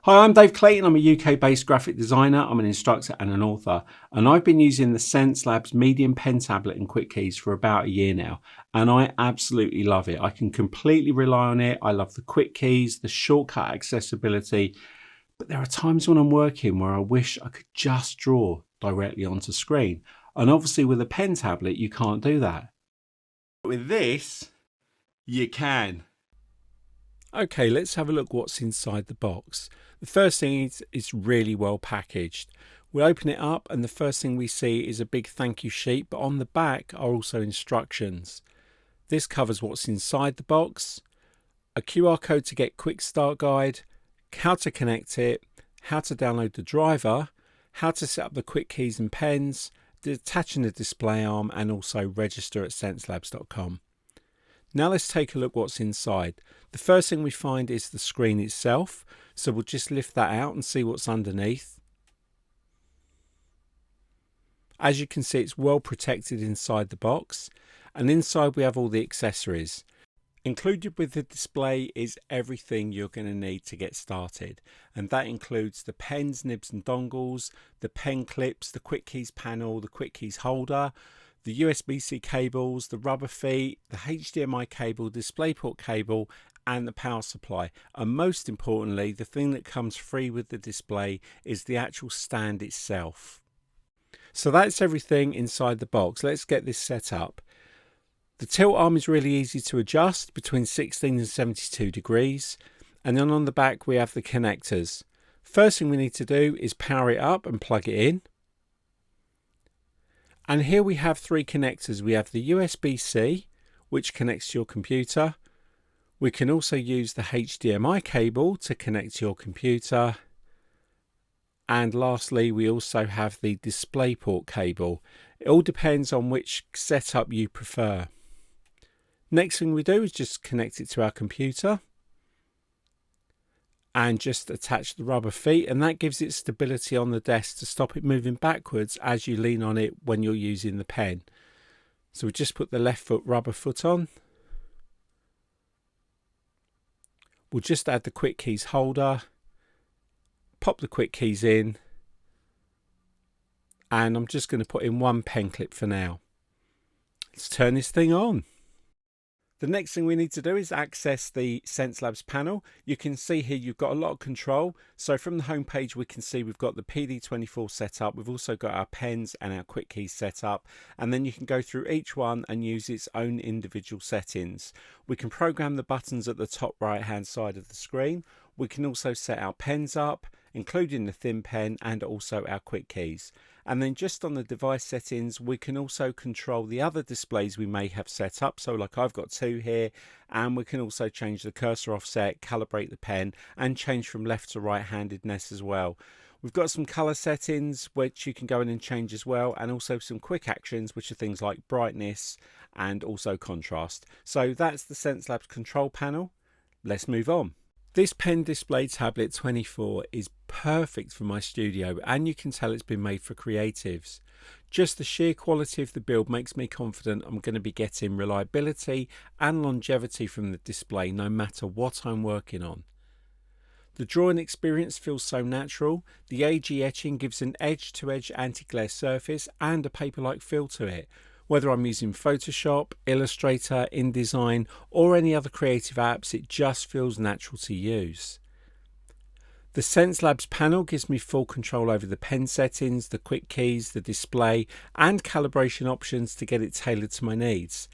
Hi, I'm Dave Clayton. I'm a UK-based graphic designer. I'm an instructor and an author, and I've been using the Xencelabs medium pen tablet and quick keys for about a year now, and I absolutely love it. I can completely rely on it. I love the quick keys, the shortcut accessibility, but there are times when I'm working where I wish I could just draw directly onto screen, and obviously with a pen tablet you can't do that. With this, you can. Okay, let's have a look what's inside the box. The first thing is it's really well packaged. We open it up and the first thing we see is a big thank you sheet, but on the back are also instructions. This covers what's inside the box, a QR code to get quick start guide, how to connect it, how to download the driver, how to set up the quick keys and pens, detaching the display arm, and also register at Xencelabs.com. Now let's take a look what's inside. The first thing we find is the screen itself, so we'll just lift that out and see what's underneath. As you can see, it's well protected inside the box, and inside we have all the accessories. Included with the display is everything you're going to need to get started, and that includes the pens, nibs and dongles, the pen clips, the quick keys panel, the quick keys holder, the USB-C cables, the rubber feet, the HDMI cable, DisplayPort cable, and the power supply. And most importantly, the thing that comes free with the display is the actual stand itself. So that's everything inside the box. Let's get this set up. The tilt arm is really easy to adjust between 16 and 72 degrees. And then on the back we have the connectors. First thing we need to do is power it up and plug it in. And here we have three connectors. We have the USB-C, which connects to your computer. We can also use the HDMI cable to connect to your computer. And lastly, we also have the DisplayPort cable. It all depends on which setup you prefer. Next thing we do is just connect it to our computer and just attach the rubber feet, and that gives it stability on the desk to stop it moving backwards as you lean on it when you're using the pen. So we just put the left foot rubber foot on. We'll just add the quick keys holder, pop the quick keys in, and I'm just going to put in one pen clip for now. Let's turn this thing on. The next thing we need to do is access the Xencelabs panel. You can see here you've got a lot of control. So from the home page we can see we've got the PD24 set up. We've also got our pens and our quick keys set up. And then you can go through each one and use its own individual settings. We can program the buttons at the top right hand side of the screen. We can also set our pens up, including the thin pen and also our quick keys. And then just on the device settings, we can also control the other displays we may have set up. So like I've got two here, and we can also change the cursor offset, calibrate the pen, and change from left to right handedness as well. We've got some color settings which you can go in and change as well, and also some quick actions which are things like brightness and also contrast. So that's the Xencelabs control panel. Let's move on. This Pen Display Tablet 24 is perfect for my studio, and you can tell it's been made for creatives. Just the sheer quality of the build makes me confident I'm going to be getting reliability and longevity from the display no matter what I'm working on. The drawing experience feels so natural. The AG etching gives an edge-to-edge anti-glare surface and a paper-like feel to it. Whether I'm using Photoshop, Illustrator, InDesign or any other creative apps, it just feels natural to use. The Xencelabs panel gives me full control over the pen settings, the quick keys, the display and calibration options to get it tailored to my needs.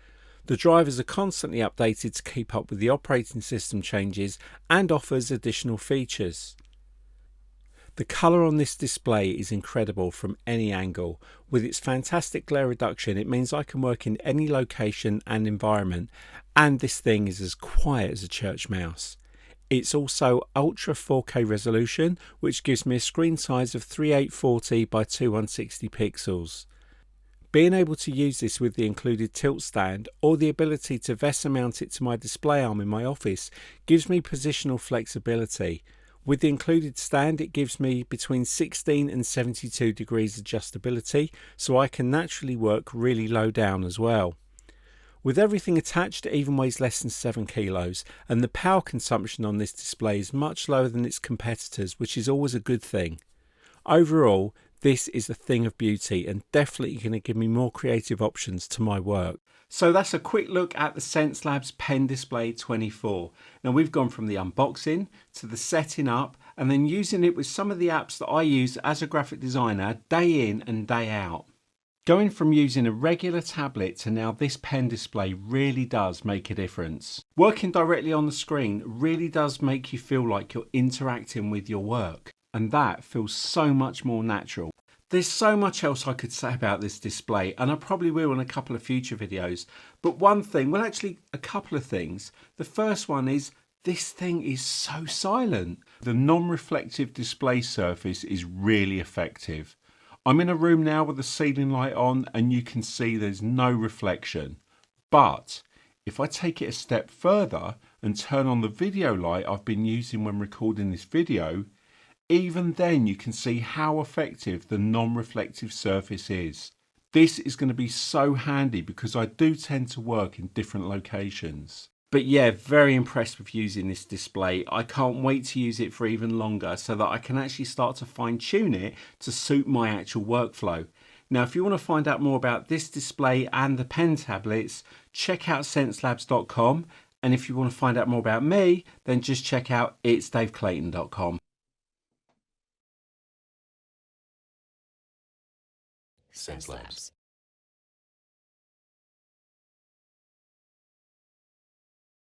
The drivers are constantly updated to keep up with the operating system changes and offers additional features. The colour on this display is incredible from any angle. With its fantastic glare reduction, it means I can work in any location and environment, and this thing is as quiet as a church mouse. It's also Ultra 4K resolution, which gives me a screen size of 3840 by 2160 pixels. Being able to use this with the included tilt stand or the ability to VESA mount it to my display arm in my office gives me positional flexibility. With the included stand, it gives me between 16 and 72 degrees adjustability, so I can naturally work really low down as well. With everything attached, it even weighs less than 7 kilos, and the power consumption on this display is much lower than its competitors, which is always a good thing. Overall, this is a thing of beauty and definitely going to give me more creative options to my work. So that's a quick look at the Xencelabs Pen Display 24. Now we've gone from the unboxing to the setting up and then using it with some of the apps that I use as a graphic designer day in and day out. Going from using a regular tablet to now this pen display really does make a difference. Working directly on the screen really does make you feel like you're interacting with your work, and that feels so much more natural. There's so much else I could say about this display, and I probably will in a couple of future videos, but one thing, well actually a couple of things. The first one is this thing is so silent. The non-reflective display surface is really effective. I'm in a room now with the ceiling light on and you can see there's no reflection. But if I take it a step further and turn on the video light I've been using when recording this video, even then you can see how effective the non-reflective surface is. This is going to be so handy because I do tend to work in different locations. But yeah, very impressed with using this display. I can't wait to use it for even longer so that I can actually start to fine tune it to suit my actual workflow. Now, if you want to find out more about this display and the pen tablets, check out Xencelabs.com. And if you want to find out more about me, then just check out itsdaveclayton.com. Xencelabs.